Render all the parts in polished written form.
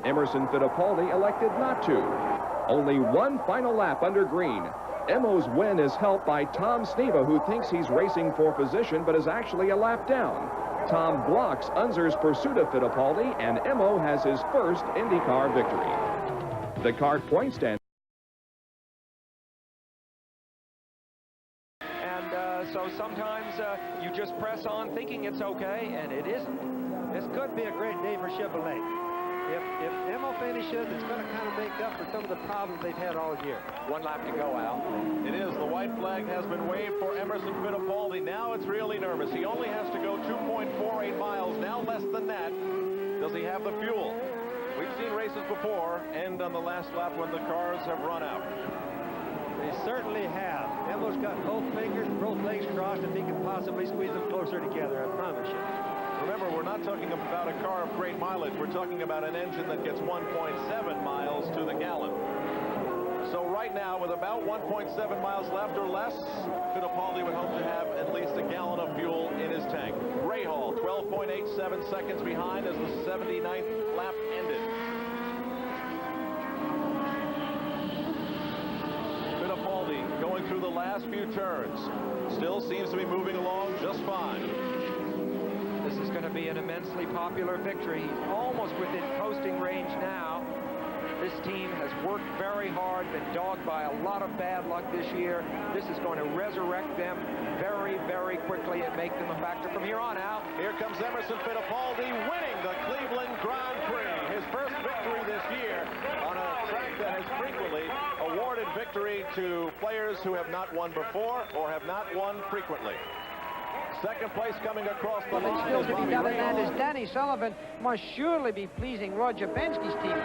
Emerson Fittipaldi elected not to. Only one final lap under green. Emo's win is helped by Tom Sneva, who thinks he's racing for position but is actually a lap down. Tom blocks Unser's pursuit of Fittipaldi, and Emo has his first IndyCar victory. The kart point stand. So sometimes you just press on thinking it's okay, and it isn't. This could be a great day for Chevrolet. If Emo finishes, it's going to kind of make up for some of the problems they've had all year. One lap to go, Al. It is. The white flag has been waved for Emerson Fittipaldi. Now it's really nervous. He only has to go 2.48 miles, now less than that. Does he have the fuel? We've seen races before end on the last lap when the cars have run out. They certainly have. Emo's got both fingers, both legs crossed, if he can possibly squeeze them closer together, I promise you. Remember, we're not talking about a car of great mileage. We're talking about an engine that gets 1.7 miles to the gallon. So right now, with about 1.7 miles left or less, Fittipaldi would hope to have at least a gallon of fuel in his tank. Rahal, 12.87 seconds behind as the 79th lap ended. Fittipaldi going through the last few turns. Still seems to be moving along just fine. This is going to be an immensely popular victory. He's almost within coasting range now. This team has worked very hard, been dogged by a lot of bad luck this year. This is going to resurrect them very, very quickly and make them a factor from here on out. Here comes Emerson Fittipaldi winning the Cleveland Grand Prix. His first victory this year on a track that has frequently awarded victory to players who have not won before or have not won frequently. Second place coming across the line. Still to be done, and as Danny Sullivan must surely be pleasing Roger Penske's team.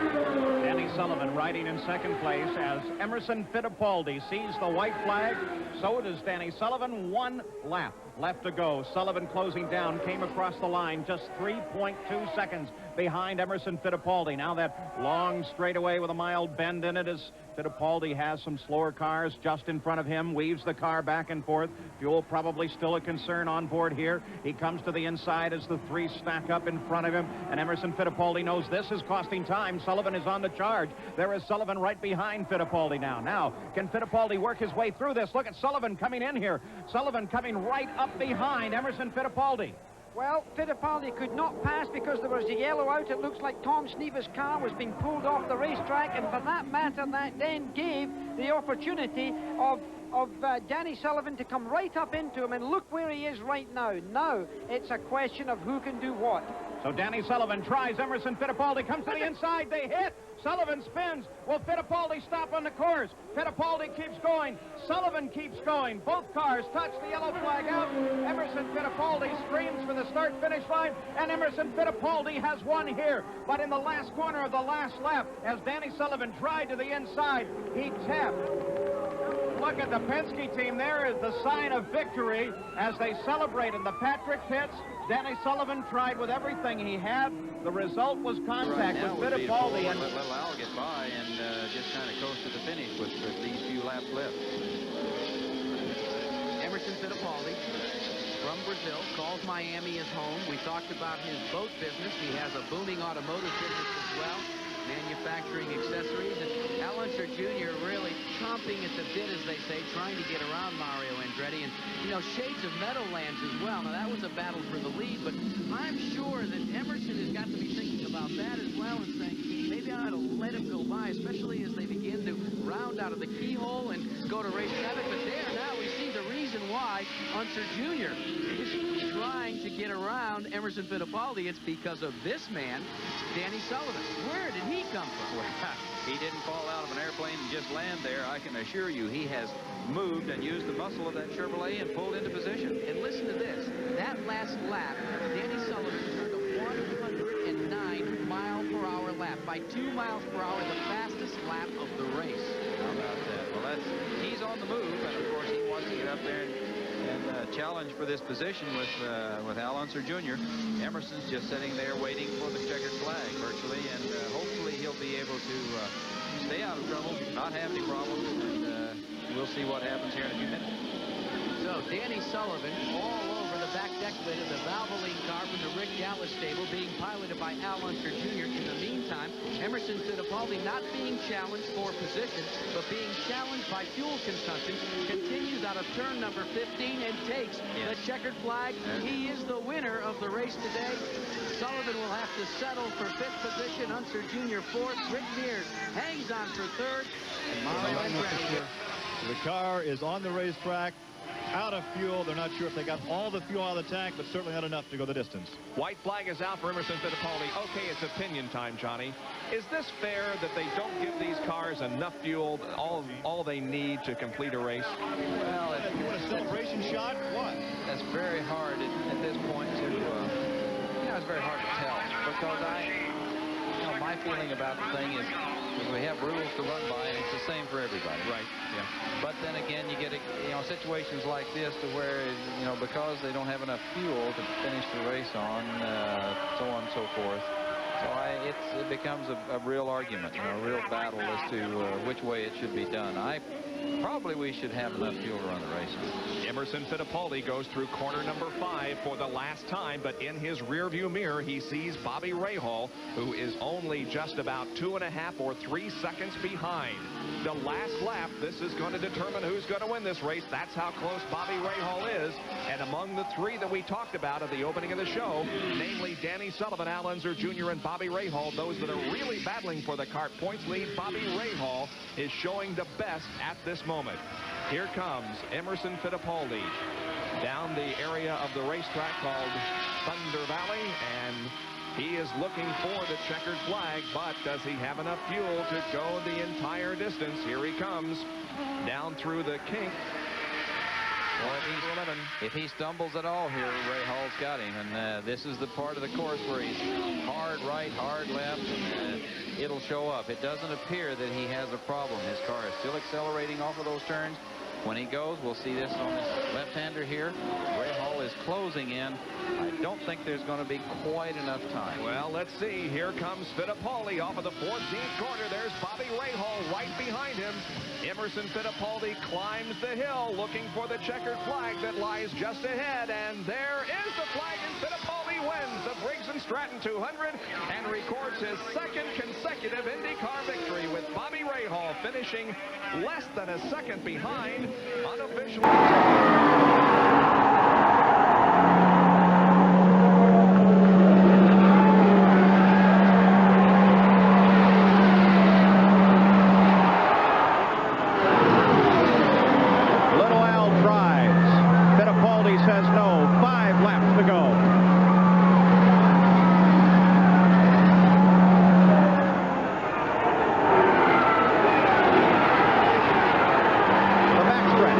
Danny Sullivan riding in second place as Emerson Fittipaldi sees the white flag. So does Danny Sullivan. One lap left to go. Sullivan closing down, came across the line just 3.2 seconds behind Emerson Fittipaldi. Now that long straightaway with a mild bend in it as Fittipaldi has some slower cars just in front of him, weaves the car back and forth. Fuel probably still a concern on board here. He comes to the inside as the three stack up in front of him, and Emerson Fittipaldi knows this is costing time. Sullivan is on the charge. There is Sullivan right behind Fittipaldi now. Now, can Fittipaldi work his way through this? Look at Sullivan coming in here. Sullivan coming right up behind Emerson Fittipaldi. Well, Fittipaldi could not pass because there was a yellow out. It looks like Tom Sneva's car was being pulled off the racetrack, and for that matter, that then gave the opportunity of Danny Sullivan to come right up into him, and look where he is right now. Now, it's a question of who can do what. So Danny Sullivan tries. Emerson Fittipaldi comes to the inside. They hit. Sullivan spins. Will Fittipaldi stop on the course? Fittipaldi keeps going. Sullivan keeps going. Both cars touch the yellow flag out. Emerson Fittipaldi screams for the start-finish line, and Emerson Fittipaldi has won here. But in the last corner of the last lap, as Danny Sullivan tried to the inside, he tapped. Look at the Penske team. There is the sign of victory as they celebrate in the Patrick pits. Danny Sullivan tried with everything he had. The result was contact with Fittipaldi. And let Al get by and just kind of coast to the finish with these few laps left. Emerson Fittipaldi from Brazil calls Miami his home. We talked about his boat business. He has a booming automotive business as well, manufacturing accessories. And Al Unser Jr. really chomping at the bit, as they say, trying to get around Mario Andretti. And, you know, shades of Meadowlands as well. Now, that was a battle for the lead, but I'm sure that Emerson has got to be thinking about that as well and saying, maybe I ought to let him go by, especially as they begin to round out of the keyhole and go to race 7. But there now we see the reason why Unser Jr. is trying to get around Emerson Fittipaldi. It's because of this man, Danny Sullivan. Where did he come from? Well, he didn't fall out of an airplane and just land there. I can assure you he has moved and used the muscle of that Chevrolet and pulled into position. And listen to this. That last lap, Danny Sullivan turned a 109-mile-per-hour lap. By 2 miles per hour, the fastest lap of the race. How about that? Well, he's on the move, and of course he wants to get up there and challenge for this position with Al Unser Jr. Emerson's just sitting there waiting for the checkered flag virtually, and hopefully he'll be able to stay out of trouble, not have any problems, and we'll see what happens here in a few minutes. So Danny Sullivan all over the back deck lid of the Valvoline car from the Rick Dallas stable, being piloted by Al Unser Jr. In the meantime, Emerson Fittipaldi, not being challenged for position, but being challenged by fuel consumption, continues out of turn number 15 and takes the checkered flag. He is the winner of the race today. Sullivan will have to settle for fifth position. Unser Jr. fourth. Rick Mears hangs on for third. And So the car is on the racetrack, out of fuel. They're not sure if they got all the fuel out of the tank, but certainly not enough to go the distance. White flag is out for Emerson Fittipaldi. Okay, it's opinion time, Johnny. Is this fair that they don't give these cars enough fuel, all they need to complete a race? Well, You want a celebration shot? What? that's very hard at this point to, it's very hard to tell, because my feeling about the thing is we have rules to run by, and it's the same for everybody. Right, yeah. But then again, you get, situations like this to where, because they don't have enough fuel to finish the race on, so on and so forth. So it becomes a real argument, a real battle as to which way it should be done. Probably we should have enough fuel to run the race on. Emerson Fittipaldi goes through corner number 5 for the last time, but in his rearview mirror, he sees Bobby Rahal, who is only just about 2.5 or 3 seconds behind. The last lap, this is going to determine who's going to win this race. That's how close Bobby Rahal is. And among the 3 that we talked about at the opening of the show, namely Danny Sullivan, Al Unser Jr., and Bobby Rahal, those that are really battling for the CART points lead, Bobby Rahal is showing the best at this moment. Here comes Emerson Fittipaldi down the area of the racetrack called Thunder Valley, and he is looking for the checkered flag, but does he have enough fuel to go the entire distance? Here he comes down through the kink. Well, if he stumbles at all here, Rahal's got him, and this is the part of the course where he's hard right, hard left, and it'll show up. It doesn't appear that he has a problem. His car is still accelerating off of those turns. When he goes, we'll see this on this left-hander here. Rahal is closing in. I don't think there's going to be quite enough time. Well, let's see. Here comes Fittipaldi off of the 14th corner. There's Bobby Rahal right behind him. Emerson Fittipaldi climbs the hill looking for the checkered flag that lies just ahead. And there is the flag, and Fittipaldi wins the Briggs & Stratton 200 and records his second consecutive IndyCar victory, with Bobby Rahal finishing less than a second behind. Unofficially. Says no. 5 laps to go. The backstretch.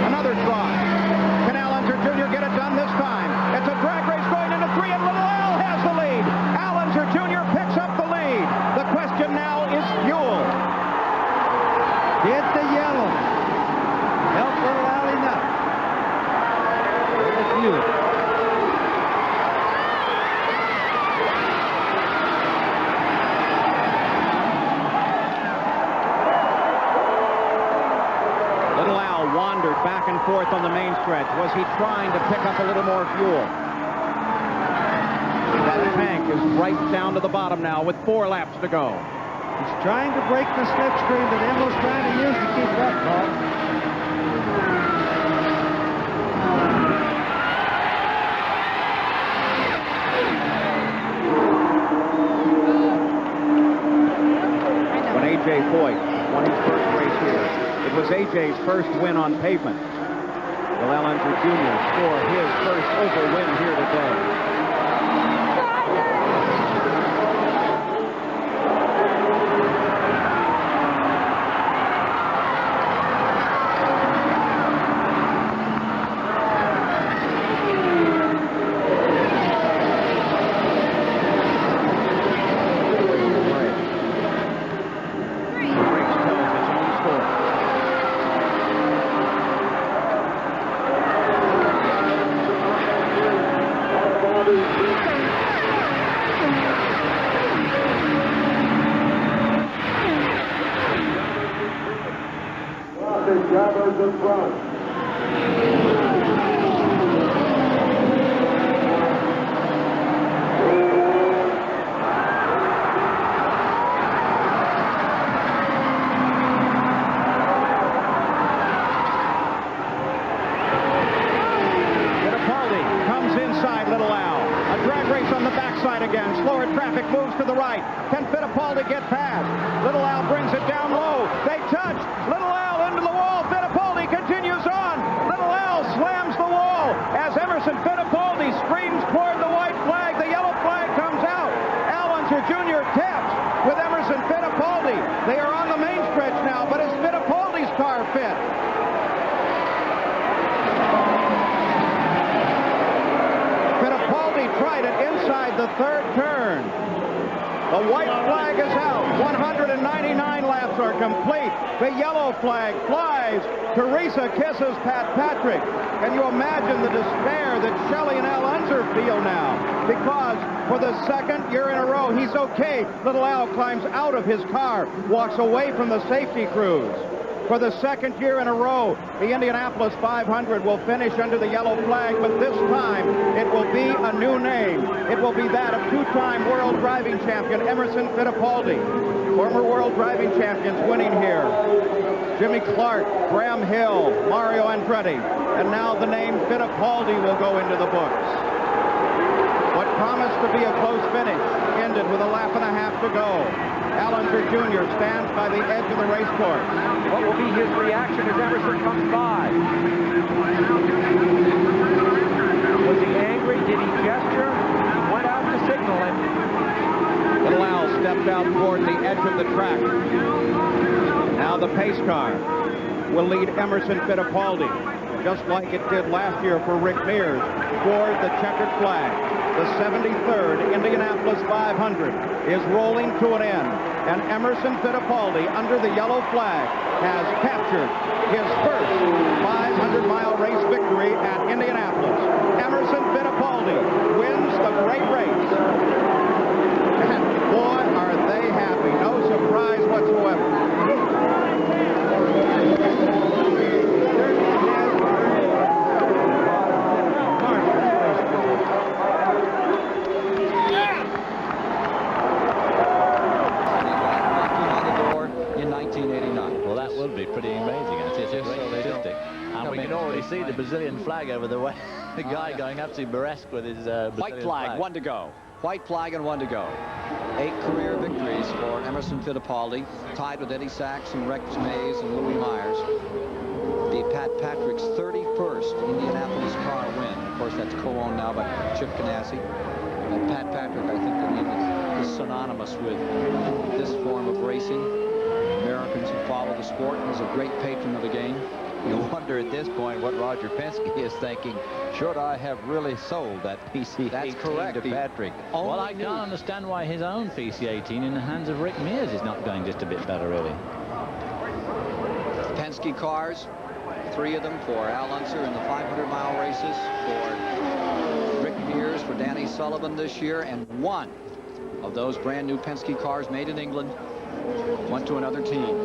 Another try. Can Al Unser Jr. get it done this time? It's a drag race going into 3, and Little Al has the lead. Al Unser Jr. picks up the lead. The question now is fuel. Get the yellow. Help Little Al enough. Little Al wandered back and forth on the main stretch. Was he trying to pick up a little more fuel? That tank is right down to the bottom now with 4 laps to go. He's trying to break the slipstream that Emil's trying to use to keep up, Paul. A.J. Foyt won his first race here. It was A.J.'s first win on pavement. Will Al Unser Jr. score his first oval win here today? Traffic moves to the right. Can Fittipaldi get past? Little Al brings it down low. They touch. Little Al into the wall. Fittipaldi continues on. Little Al slams the wall as Emerson Fittipaldi screams toward the white flag. The yellow flag comes out. Al Unser Jr. taps with Emerson Fittipaldi. They are on the main stretch now, but is Fittipaldi's car fit? Fittipaldi tried it inside the third turn. The white flag is out. 199 laps are complete. The yellow flag flies. Teresa kisses Pat Patrick. Can you imagine the despair that Shelley and Al Unser feel now? Because for the second year in a row, he's okay. Little Al climbs out of his car, walks away from the safety crews. For the second year in a row, the Indianapolis 500 will finish under the yellow flag, but this time it will be a new name. It will be that of two-time world driving champion Emerson Fittipaldi. Former world driving champions winning here. Jimmy Clark, Graham Hill, Mario Andretti, and now the name Fittipaldi will go into the books. What promised to be a close finish ended with a lap and a half to go. Al Unser Jr. stands by the edge of the race course. What will be his reaction as Emerson comes by? Was he angry? Did he gesture? He went out to signal him. Little Al stepped out toward the edge of the track. Now the pace car will lead Emerson Fittipaldi, just like it did last year for Rick Mears, toward the checkered flag. The 73rd Indianapolis 500 is rolling to an end, and Emerson Fittipaldi, under the yellow flag, has captured his first 500-mile race victory at Indianapolis. Emerson Fittipaldi wins the great race. And boy, are they happy. No surprise whatsoever. Be pretty amazing, actually. It's a great statistic. And we can already see the Brazilian flag over the way. The guy going absolutely burlesque with his white flag, 1 to go. White flag and 1 to go. 8 career victories for Emerson Fittipaldi, tied with Eddie Sachs and Rex Mays and Louis Myers. The Pat Patrick's 31st Indianapolis car win. Of course, that's co-owned now by Chip Ganassi. And Pat Patrick, I think the name is synonymous with this form of racing. Americans who follow the sport. He's a great patron of the game. You wonder at this point what Roger Penske is thinking. Should I have really sold that PC-18 to Patrick? Well, I can't understand why his own PC-18 in the hands of Rick Mears is not going just a bit better, really. Penske cars, 3 of them for Al Unser in the 500-mile races, for Rick Mears, for Danny Sullivan this year, and 1 of those brand new Penske cars made in England went to another team,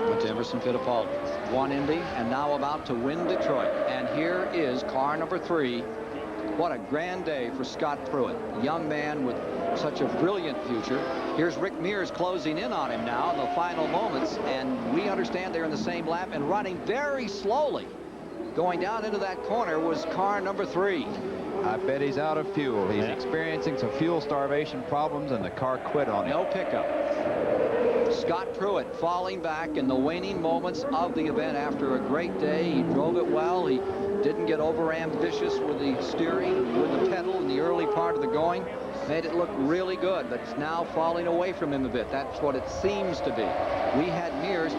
went to Emerson Fittipaldi. 1 Indy, and now about to win Detroit. And here is car number 3. What a grand day for Scott Pruitt, a young man with such a brilliant future. Here's Rick Mears closing in on him now in the final moments, and we understand they're in the same lap and running very slowly. Going down into that corner was car number 3. I bet he's out of fuel. He's experiencing some fuel starvation problems, and the car quit on him. No pickup. Scott Pruitt falling back in the waning moments of the event after a great day. He drove it well. He didn't get over ambitious with the steering, with the pedal in the early part of the going. Made it look really good, but it's now falling away from him a bit. That's what it seems to be. We had Mears.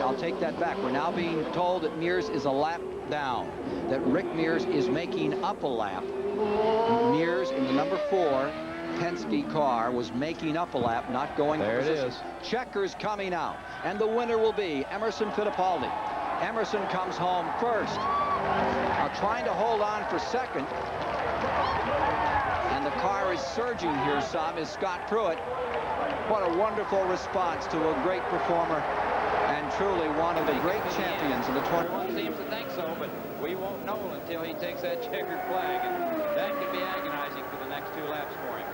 I'll take that back. We're now being told that Mears is a lap down, that Rick Mears is making up a lap. Mears in the number 4 Penske car was making up a lap, not going. There it is. Checkers coming out, and the winner will be Emerson Fittipaldi. Emerson comes home first. Now trying to hold on for second, and the car is surging here some, is Scott Pruitt. What a wonderful response to a great performer, and truly one of the great champions of the tournament. Everyone seems to think so, but we won't know until he takes that checkered flag, and that could be agonizing for the next 2 laps for him.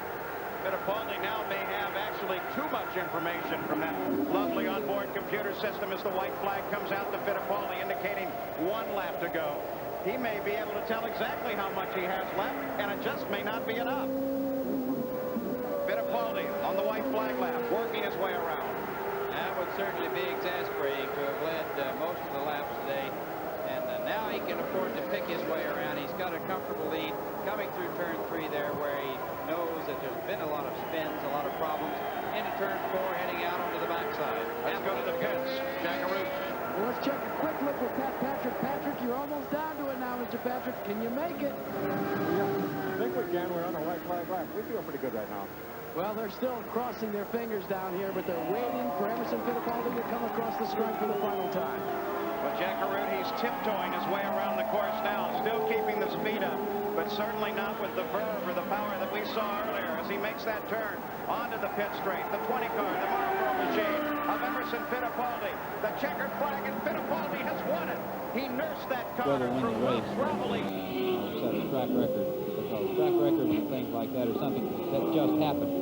Fittipaldi now may have actually too much information from that lovely onboard computer system as the white flag comes out to Fittipaldi, indicating 1 lap to go. He may be able to tell exactly how much he has left, and it just may not be enough. Fittipaldi on the white flag lap, working his way around. That would certainly be exasperating to have led most of the laps today. And now he can afford to pick his way around. He's got a comfortable lead coming through turn 3 there, where he knows that there's been a lot of spins, a lot of problems. Into turn 4, heading out onto the backside. Let's go to the pits. Jackaroo. Well, let's check a quick look with Pat Patrick. Patrick, you're almost down to it now, Mr. Patrick. Can you make it? Yeah, I think we can. We're on a white flag lap. We feel pretty good right now. Well, they're still crossing their fingers down here, but they're waiting for Emerson Fittipaldi to come across the stripe for the final time. Well, Jackaroo, he's tiptoeing his way around the course now, still keeping the speed up, but certainly not with the verve or the power that we saw earlier as he makes that turn onto the pit straight. The 20 car, the Marlboro machine of Emerson Fittipaldi. The checkered flag, and Fittipaldi has won it. He nursed that car through Luke Rovelli. Set a track record, because track records and things like that are something that just happened.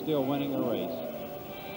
Still winning the race.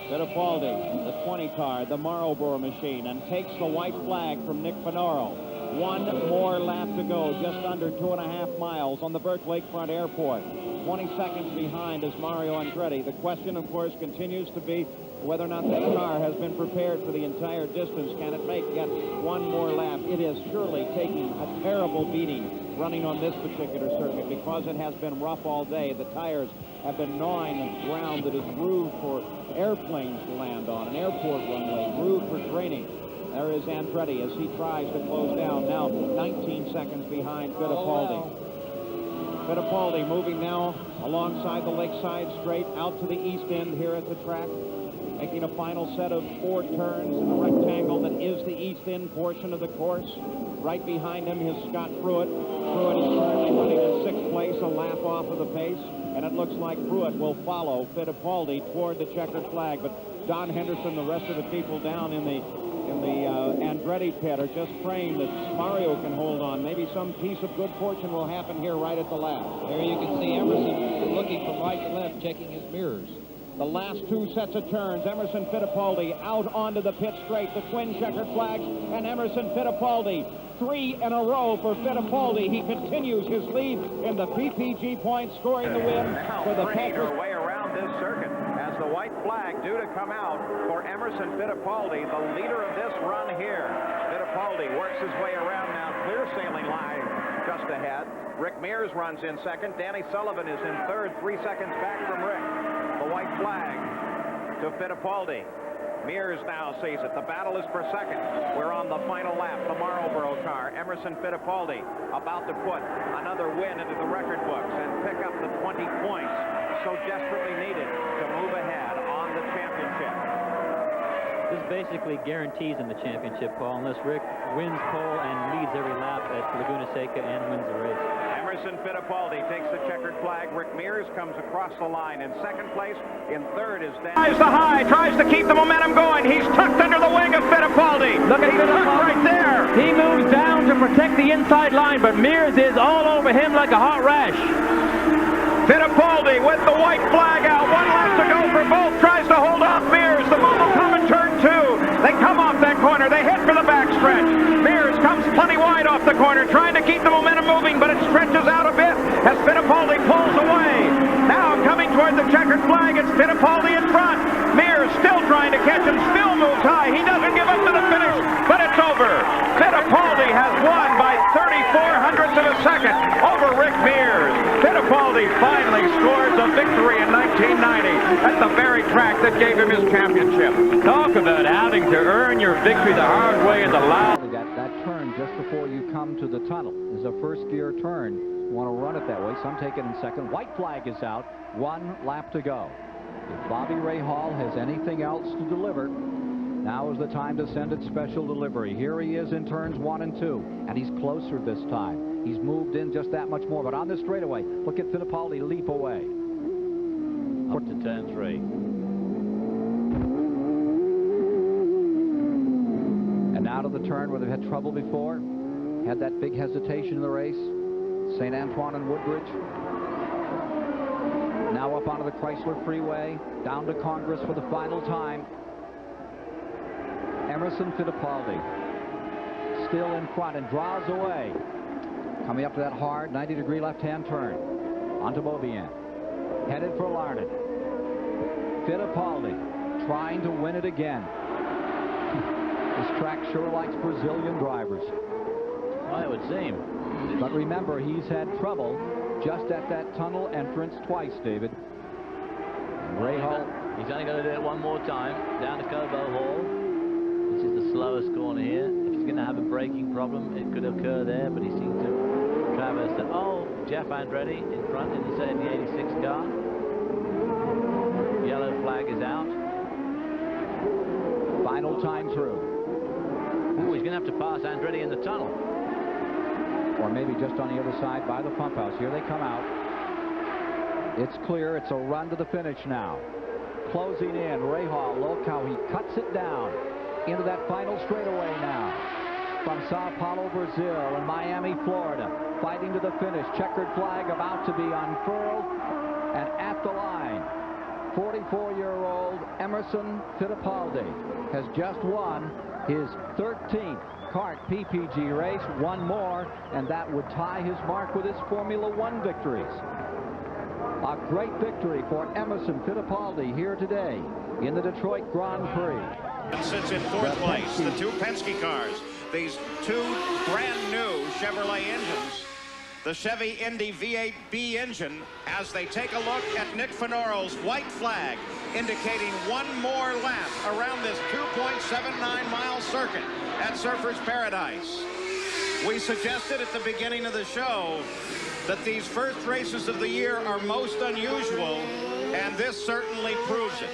Fittipaldi, the 20 car, the Marlboro machine, and takes the white flag from Nick Finoro. One more lap to go, just under 2.5 miles on the Burke Lakefront Airport. 20 seconds behind is Mario Andretti. The question, of course, continues to be whether or not that car has been prepared for the entire distance. Can it make yet one more lap? It is surely taking a terrible beating running on this particular circuit because it has been rough all day. The tires have been gnawing the ground that is grooved for airplanes to land on, an airport runway, grooved for training. There is Andretti as he tries to close down, now 19 seconds behind Fittipaldi. Fittipaldi moving now alongside the Lakeside Straight out to the east end here at the track, making a final set of 4 turns in the rectangle that is the east end portion of the course. Right behind him is Scott Pruitt. Pruitt is currently running in 6th place, a lap off of the pace, and it looks like Pruitt will follow Fittipaldi toward the checkered flag. But Don Henderson, the rest of the people down in the Andretti pit are just praying that Mario can hold on. Maybe some piece of good fortune will happen here right at the last. There you can see Emerson looking from right to left, checking his mirrors. The last 2 sets of turns, Emerson Fittipaldi out onto the pit straight, the twin checkered flags, and Emerson Fittipaldi. 3 in a row for Fittipaldi. He continues his lead in the PPG points, scoring the win for the Patrick. Way around this circuit as the white flag due to come out for Emerson Fittipaldi, the leader of this run here. Fittipaldi works his way around now, clear sailing line just ahead. Rick Mears runs in 2nd. Danny Sullivan is in 3rd, 3 seconds back from Rick. The white flag to Fittipaldi. Mears now sees it. The battle is for 2nd. We're on the final lap. The Marlboro car. Emerson Fittipaldi about to put another win into the record books and pick up the 20 points so desperately needed to move ahead on the championship. This basically guarantees in the championship, Paul, unless Rick wins pole and leads every lap at Laguna Seca and wins the race. Emerson Fittipaldi takes the checkered flag. Rick Mears comes across the line in 2nd place. In 3rd is Dan. Tries the high, tries to keep the momentum going. He's tucked under the wing of Fittipaldi. Look at Fittipaldi right there. He moves down to protect the inside line, but Mears is all over him like a hot rash. Fittipaldi with the white flag out. 1 lap to go for both. Tries to hold off Mears. The move will come in turn 2. They come off that corner. They head for the backstretch. Mears comes plenty wide off the corner, trying to keep the momentum moving, but it stretches out a bit as Fittipaldi pulls away. Now coming toward the checkered flag, it's Fittipaldi in front. Mears still trying to catch him, still moves high. He doesn't give up to the finish, but it's over. Fittipaldi has won by 34 hundredths of a second over Rick Mears. Fittipaldi finally scores a victory in 1990 at the very track that gave him his championship. Talk about having to earn your victory the hard way in the loud. That turn just before you come to the tunnel is a first gear turn. You want to run it that way. Some take it in 2nd. White flag is out. 1 lap to go. If Bobby Ray Hall has anything else to deliver, now is the time to send it special delivery. Here he is in turns 1 and 2, and he's closer this time. He's moved in just that much more, but on this straightaway, look at Fittipaldi leap away. Up to turn 3. And out of the turn where they've had trouble before, had that big hesitation in the race, St. Antoine and Woodbridge. Now up onto the Chrysler Freeway, down to Congress for the final time. Emerson Fittipaldi still in front and draws away. Coming up to that hard 90-degree left-hand turn onto Beaubien. Headed for Larned. Fittipaldi trying to win it again. This track sure likes Brazilian drivers. Well, it would seem. But remember, he's had trouble just at that tunnel entrance twice, David. And Ray Hall. He's only going to do it one more time. Down to Cobo Hall, which is the slowest corner here. If he's going to have a braking problem, it could occur there, but he seemed to traverse that. Oh, Jeff Andretti in front in the 86 car. Yellow flag is out. Final time through. Ooh, he's going to have to pass Andretti in the tunnel. Or maybe just on the other side by the pump house. Here they come out. It's clear. It's a run to the finish now. Closing in. Ray Hall, look how he cuts it down into that final straightaway now. From Sao Paulo, Brazil, and Miami, Florida. Fighting to the finish. Checkered flag about to be unfurled. And at the line, 44-year-old Emerson Fittipaldi has just won his 13th kart PPG race. One more, and that would tie his mark with his Formula One victories. A great victory for Emerson Fittipaldi here today in the Detroit Grand Prix. And sits in fourth place. The two Penske cars. These two brand new Chevrolet engines. The Chevy Indy V8B engine, as they take a look at Nick Fenoro's white flag, indicating one more lap around this 2.79-mile circuit at Surfers Paradise. We suggested at the beginning of the show that these first races of the year are most unusual, and this certainly proves it.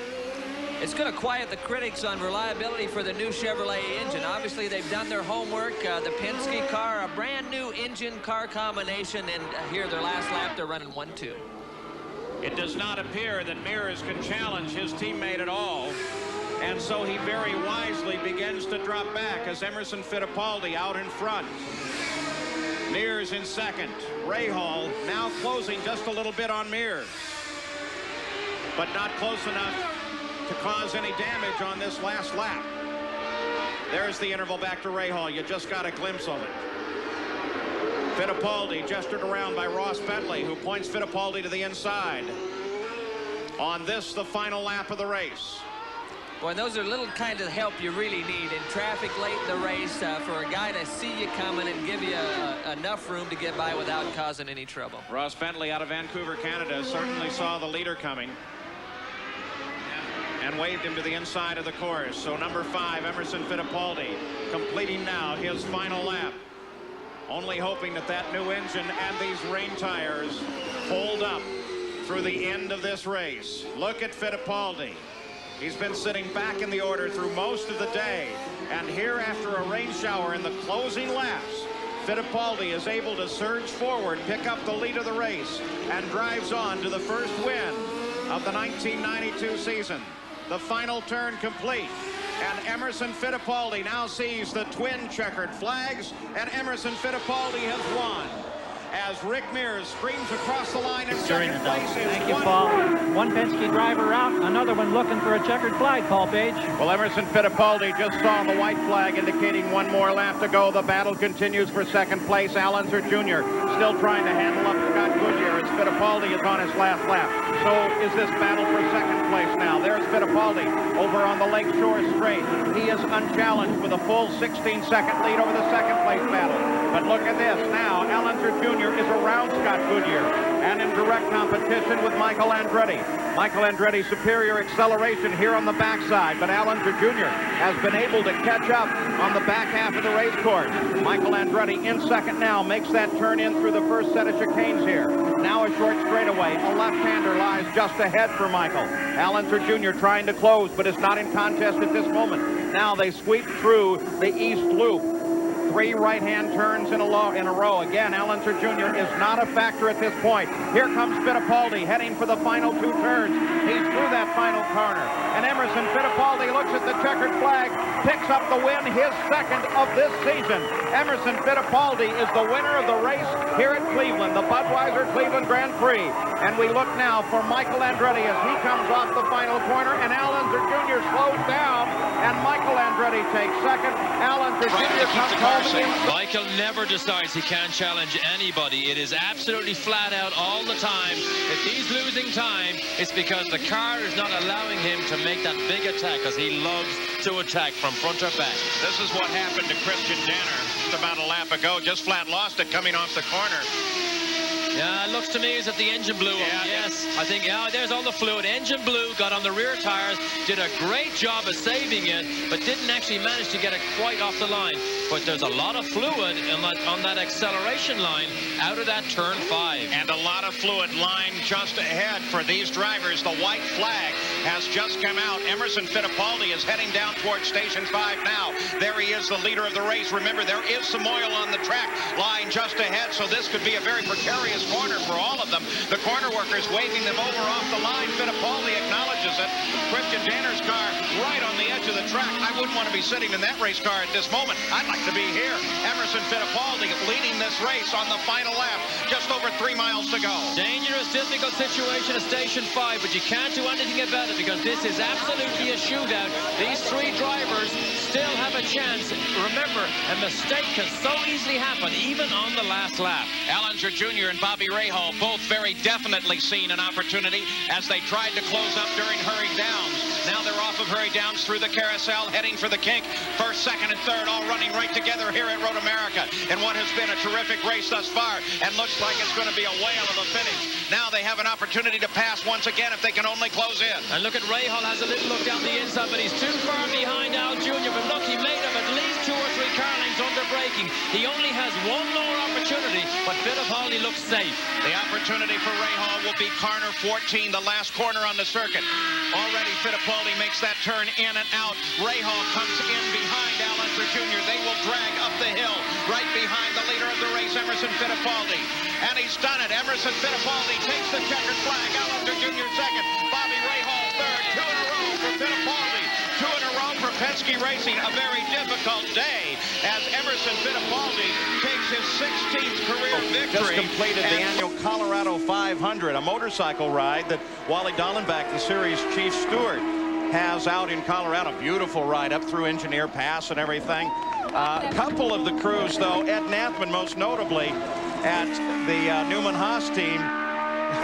It's going to quiet the critics on reliability for the new Chevrolet engine. Obviously, they've done their homework. The Penske car, a brand new engine-car combination, and here their last lap, they're running 1-2. It does not appear that Mears can challenge his teammate at all, and so he very wisely begins to drop back as Emerson Fittipaldi out in front. Mears in second. Rahal now closing just a little bit on Mears, but not close enough to cause any damage on this last lap. There's the interval back to Rahal. You just got a glimpse of it. Fittipaldi gestured around by Ross Bentley, who points Fittipaldi to the inside. On this, the final lap of the race. Boy, those are little kind of help you really need in traffic late in the race for a guy to see you coming and give you enough room to get by without causing any trouble. Ross Bentley out of Vancouver, Canada, certainly saw the leader coming and waved him to the inside of the course. So number 5, Emerson Fittipaldi, completing now his final lap. Only hoping that that new engine and these rain tires hold up through the end of this race. Look at Fittipaldi. He's been sitting back in the order through most of the day. And here, after a rain shower in the closing laps, Fittipaldi is able to surge forward, pick up the lead of the race, and drives on to the first win of the 1992 season. The final turn complete, and Emerson Fittipaldi now sees the twin checkered flags, and Emerson Fittipaldi has won. As Rick Mears screams across the line in second place. Thank you, Paul. One Penske driver out, another one looking for a checkered flag, Paul Page. Well, Emerson Fittipaldi just saw the white flag indicating one more lap to go. The battle continues for second place. Al Unser Jr. still trying to handle up Scott Goodyear as Fittipaldi is on his last lap. So is this battle for second place now. There's Fittipaldi over on the Lakeshore Straight. He is unchallenged with a full 16-second lead over the second place battle. But look at this now. Al Unser Jr. is around Scott Goodyear and in direct competition with Michael Andretti. Michael Andretti's superior acceleration here on the backside, but Al Unser Jr. has been able to catch up on the back half of the race course. Michael Andretti in second now, makes that turn in through the first set of chicanes here. Now a short straightaway. A left-hander lies just ahead for Michael. Al Unser Jr. trying to close, but is not in contest at this moment. Now they sweep through the east loop. 3 right-hand turns in a row. Again, Al Unser Jr. is not a factor at this point. Here comes Fittipaldi heading for the final 2 turns. He's through that final corner. And Emerson Fittipaldi looks at the checkered flag, picks up the win, his second of this season. Emerson Fittipaldi is the winner of the race here at Cleveland, the Budweiser Cleveland Grand Prix. And we look now for Michael Andretti as he comes off the final corner, and Al Unser Jr. slows down, and Michael Andretti Fittipaldi takes second. Allens Jr. comes home. Michael never decides he can't challenge anybody. It is absolutely flat out all the time. If he's losing time, it's because the car is not allowing him to make that big attack, because he loves to attack from front or back. This is what happened to Christian Danner just about a lap ago. Just flat lost it coming off the corner. Yeah, it looks to me as if the engine blew up. Yes, I think, yeah, there's all the fluid. Engine blew, got on the rear tires, did a great job of saving it, but didn't actually manage to get it quite off the line. But there's a lot of fluid on that acceleration line out of that turn 5. And a lot of fluid line just ahead for these drivers. The white flag has just come out. Emerson Fittipaldi is heading down towards Station 5 now. There he is, the leader of the race. Remember, there is some oil on the track line just ahead, so this could be a very precarious corner for all of them. The corner workers waving them over off the line. Fittipaldi acknowledges it. Christian Danner's car right on the edge of the track. I wouldn't want to be sitting in that race car at this moment. I'd like to be here. Emerson Fittipaldi leading this race on the final lap. Just over 3 miles to go. Dangerous, difficult situation at Station 5, but you can't do anything about it because this is absolutely a shootout. These 3 drivers still have a chance. Remember, a mistake can so easily happen, even on the last lap. Allens Jr. and Bobby Rahal both very definitely seen an opportunity as they tried to close up during hurry downs. Now they're off of hurry downs through the carousel, heading for the kink. First, second, and third all running right together here at Road America in what has been a terrific race thus far, and looks like it's going to be a whale of a finish. Now they have an opportunity to pass once again if they can only close in. And look at Rahal, has a little look down the inside, but he's too far behind Al Jr. But look, he made him at least 2 or 3 car lengths under braking. He only has one more opportunity, but Fittipaldi looks safe. The opportunity for Rahal will be corner 14, the last corner on the circuit. Already Fittipaldi makes that turn in and out. Rahal comes in behind Allens Jr. They will drag up the hill right behind the leader of the race, Emerson Fittipaldi. And he's done it. Emerson Fittipaldi takes the checkered flag. Allens Jr. second. Bobby Rahal third. 2 in a row for Fittipaldi. 2 in a row for Penske Racing. A very difficult day as Emerson Fittipaldi takes his 16th career victory. Just completed the annual Colorado 500, a motorcycle ride that Wally Dallenbach, the series chief steward, has out in Colorado. Beautiful ride up through Engineer Pass and everything. A couple of the crews, though, Ed Nathman most notably at the Newman Haas team,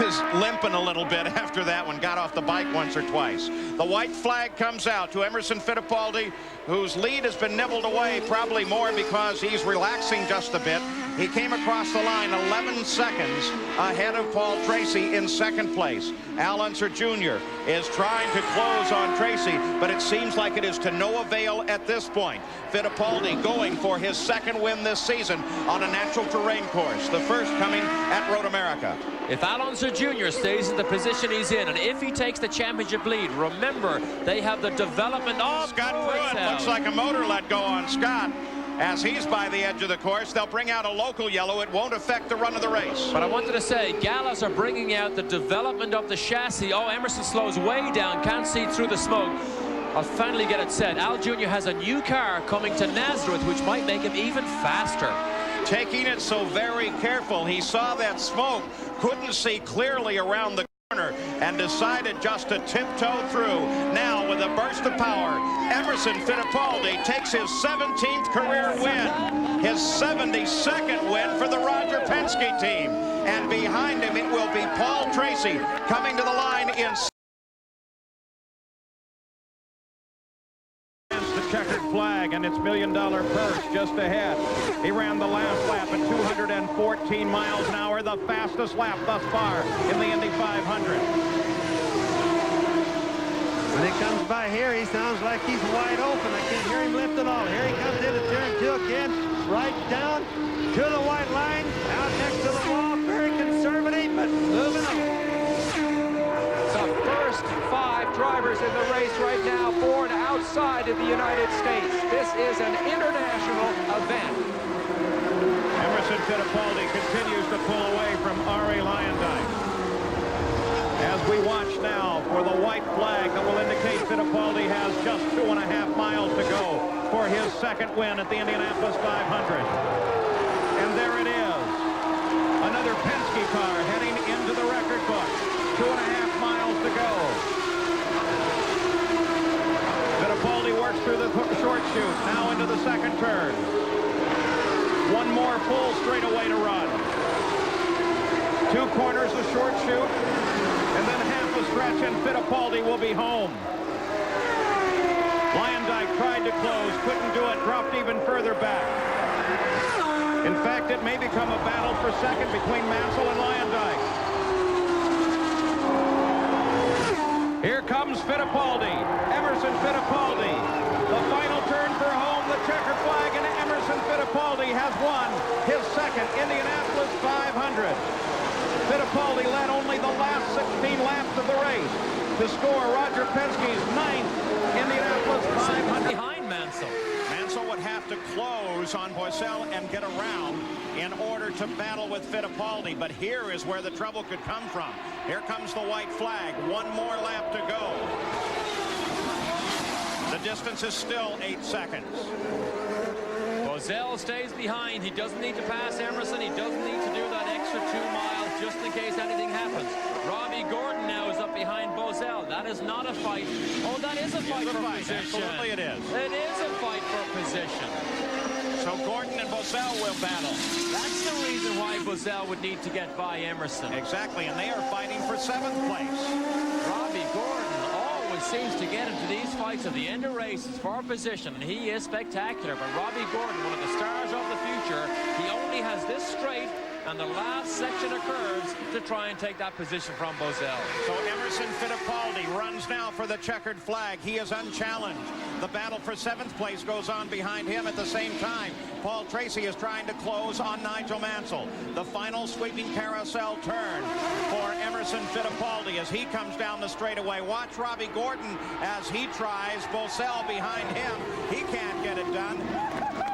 is limping a little bit after that one. Got off the bike once or twice. The white flag comes out to Emerson Fittipaldi, whose lead has been nibbled away, probably more because he's relaxing just a bit. He came across the line 11 seconds ahead of Paul Tracy in second place. Allens Jr. is trying to close on Tracy, but it seems like it is to no avail at this point. Fittipaldi going for his 2nd win this season on a natural terrain course, the first coming at Road America. If Allens Jr. stays in the position he's in, and if he takes the championship lead, remember, they have the development of Scott Pruitt. Looks like a motor let go on Scott. As he's by the edge of the course, they'll bring out a local yellow. It won't affect the run of the race. But I wanted to say, Gallas are bringing out the development of the chassis. Oh, Emerson slows way down, can't see through the smoke. I'll finally get it said. Al Jr. has a new car coming to Nazareth, which might make him even faster. Taking it so very careful. He saw that smoke, couldn't see clearly around the corner, and decided just to tiptoe through. Now with a burst of power, Emerson Fittipaldi takes his 17th career win, his 72nd win for the Roger Penske team. And behind him it will be Paul Tracy coming to the line in checkered flag and its $1 million purse just ahead. He ran the last lap at 214 miles an hour, the fastest lap thus far in the Indy 500. When he comes by here, he sounds like he's wide open. I can't hear him lift at all. Here he comes into turn 2 again, right down to the white line, out next to the wall, very conservative, but moving on. The first 5 drivers in the race right now born outside of the United States. This is an international event. Emerson Fittipaldi continues to pull away from Ari Luyendyk. As we watch now for the white flag that will indicate Fittipaldi has just 2.5 miles to go for his 2nd win at the Indianapolis 500. And there it is. Another Penske car heading into the record book. 2.5 miles to go. Fittipaldi works through the short chute, now into the second turn. One more full straightaway to run. 2 corners, the short chute, and then half a stretch, and Fittipaldi will be home. Lyondike tried to close, couldn't do it, dropped even further back. In fact, it may become a battle for second between Mansell and Lyondike. Here comes Fittipaldi, Emerson Fittipaldi. The final turn for home, the checkered flag, and Emerson Fittipaldi has won his second Indianapolis 500. Fittipaldi led only the last 16 laps of the race to score Roger Penske's 9th Indianapolis 500. Behind Mansell. Mansell would have to close on Boiselle and get around in order to battle with Fittipaldi, but here is where the trouble could come from. Here comes the white flag. One more lap to go. The distance is still 8 seconds. Boiselle stays behind. He doesn't need to pass Emerson. He doesn't need to do that extra 2 miles just in case anything happens. Robbie Gordon now is up behind Boiselle. That is not a fight. Oh, that is a fight for position. Absolutely it is. It is a fight for position. So Gordon and Boiselle will battle. That's the reason why Boiselle would need to get by Emerson. Exactly, and they are fighting for 7th place. Robbie Gordon always seems to get into these fights at the end of races for position, and he is spectacular. But Robbie Gordon, one of the stars of the future, he only has this straight and the last section of curves to try and take that position from Boiselle. So Emerson Fittipaldi runs now for the checkered flag. He is unchallenged. The battle for 7th place goes on behind him at the same time. Paul Tracy is trying to close on Nigel Mansell. The final sweeping carousel turn for Emerson Fittipaldi as he comes down the straightaway. Watch Robbie Gordon as he tries. Boiselle behind him. He can't get it done.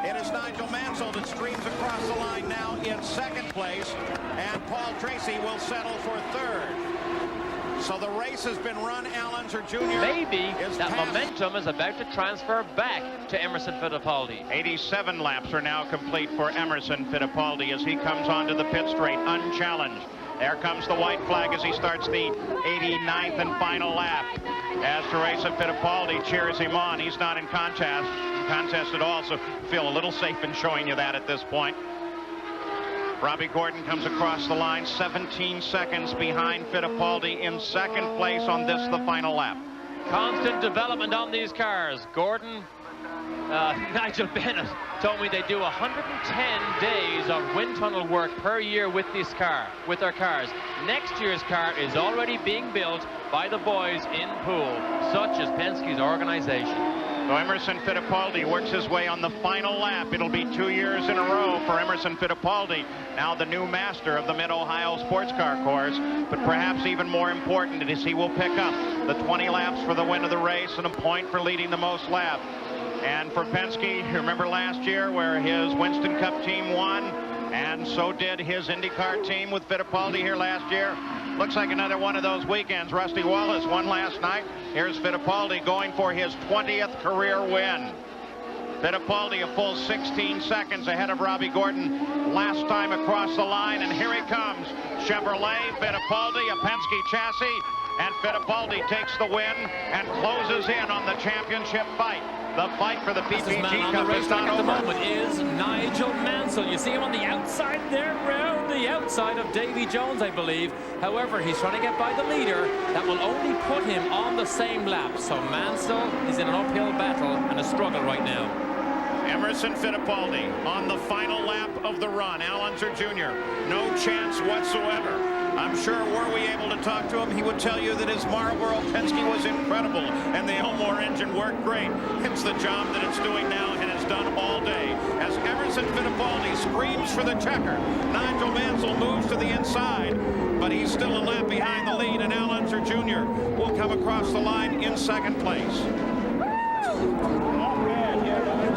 It is Nigel Mansell that streams across the line now in 2nd place, and Paul Tracy will settle for 3rd. So the race has been run. Al Unser Jr. Maybe that momentum is about to transfer back to Emerson Fittipaldi. 87 laps are now complete for Emerson Fittipaldi as he comes onto the pit straight unchallenged. There comes the white flag as he starts the 89th and final lap. As Teresa Fittipaldi cheers him on, he's not in contest at all, so feel a little safe in showing you that at this point. Robbie Gordon comes across the line 17 seconds behind Fittipaldi in 2nd place on this, the final lap. Constant development on these cars. Gordon, Nigel Bennett told me they do 110 days of wind tunnel work per year with this car, with their cars. Next year's car is already being built by the boys in Poole, such as Penske's organization. So Emerson Fittipaldi works his way on the final lap. It'll be 2 years in a row for Emerson Fittipaldi, now the new master of the Mid-Ohio Sports Car Course. But perhaps even more important is he will pick up the 20 laps for the win of the race and a point for leading the most laps. And for Penske, you remember last year where his Winston Cup team won, and so did his IndyCar team with Fittipaldi here last year. Looks like another one of those weekends. Rusty Wallace won last night. Here's Fittipaldi going for his 20th career win. Fittipaldi a full 16 seconds ahead of Robbie Gordon last time across the line, and here he comes. Chevrolet, Fittipaldi, a Penske chassis, and Fittipaldi takes the win and closes in on the championship fight. The fight for the PPG Cup is not over. At the moment is Nigel Mansell. You see him on the outside there, around the outside of Davy Jones, I believe. However, he's trying to get by the leader. That will only put him on the same lap. So Mansell is in an uphill battle and a struggle right now. Emerson Fittipaldi on the final lap of the run. Al Unser Jr. No chance whatsoever. I'm sure were we able to talk to him, he would tell you that his Marlboro Penske was incredible and the Elmore engine worked great. It's the job that it's doing now and has done all day. As Emerson Fittipaldi screams for the checker, Nigel Mansell moves to the inside, but he's still a lap behind the lead, and Al Unser Jr. will come across the line in 2nd place.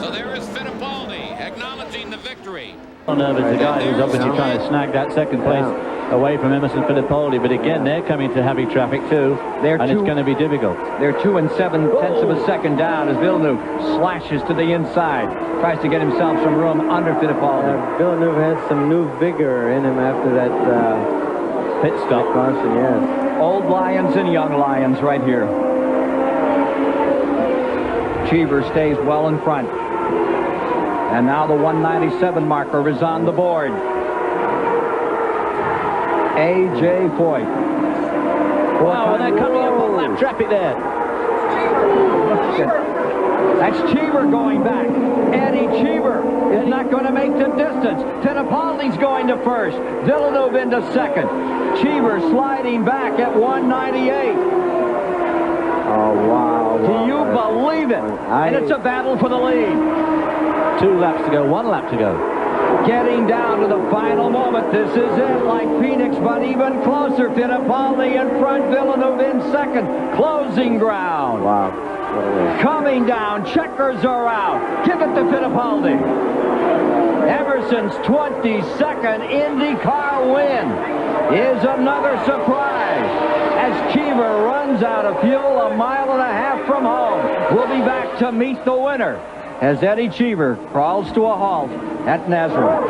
So there is Fittipaldi acknowledging the victory. Nervous, the guy who's obviously trying to snag that 2nd place away from Emerson Fittipaldi, but again they're coming to heavy traffic too, and it's going to be difficult. They're 2 7/10 of a second down as Villeneuve slashes to the inside, tries to get himself some room under Fittipaldi. Villeneuve has some new vigor in him after that pit stop. Caution, yes. Old Lions and young Lions right here. Cheever stays well in front. And now the 197 marker is on the board. A.J. Foyt. Wow, and they're coming up on lap traffic there. That's Cheever going back. Eddie Cheever is not going to make the distance. Fittipaldi's going to first. Villeneuve into second. Cheever sliding back at 198. Oh, wow. Do you believe it? And it's a battle for the lead. 2 laps to go, 1 lap to go. Getting down to the final moment. This is it, like Phoenix, but even closer. Fittipaldi in front, Villeneuve in second. Closing ground. Wow. Coming down, checkers are out. Give it to Fittipaldi. Emerson's 22nd Indycar win is another surprise as Cheever runs out of fuel a mile and a half from home. We'll be back to meet the winner as Eddie Cheever crawls to a halt at Nazareth.